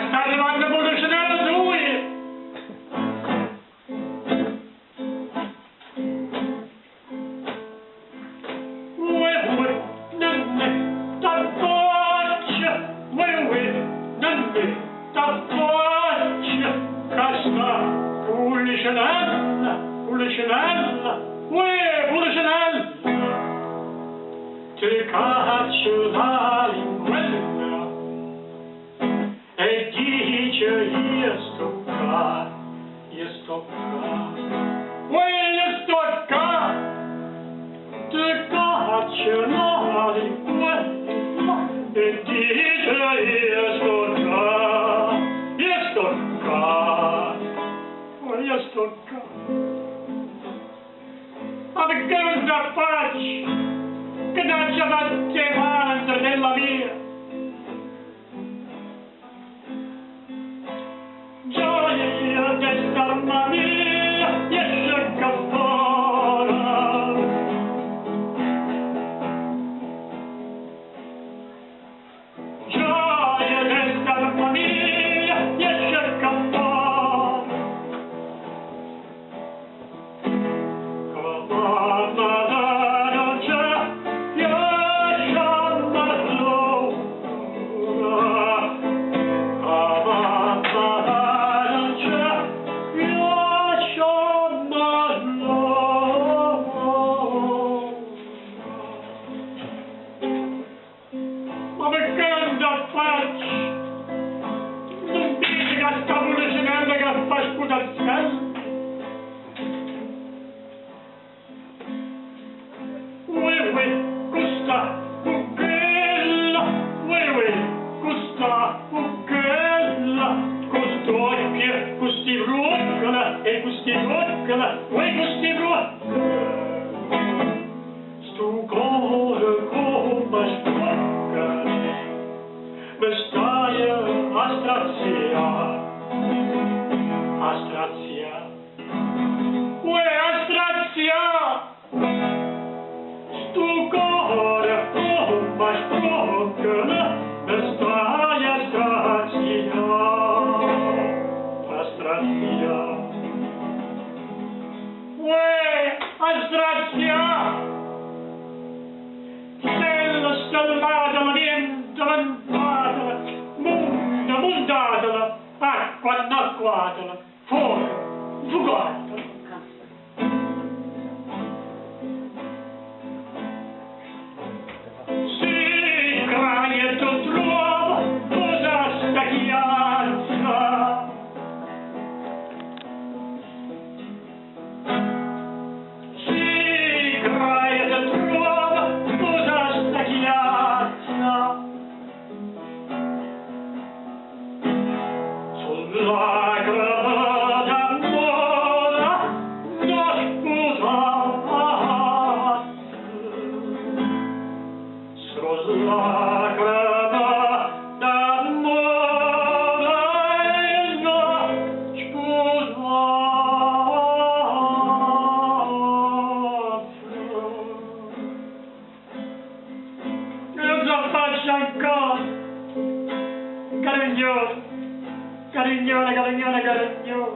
sta arrivando pure il cenere lui. Policenella, policenella, ti caccio la linguella e dice io sto qua, io sto qua, ti caccio la linguella e dice io sto qua. Ma che cosa faccio? Che non ci faccio avanti nella mia? Gioia di starma mia, esce cappora. Gioia di starma mia, esce cappora. Carignone,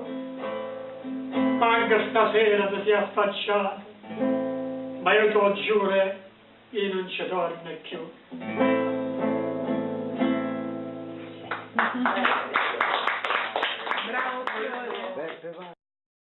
anche stasera ti sei affacciato, ma io ti lo giuro, io non ci dormo più.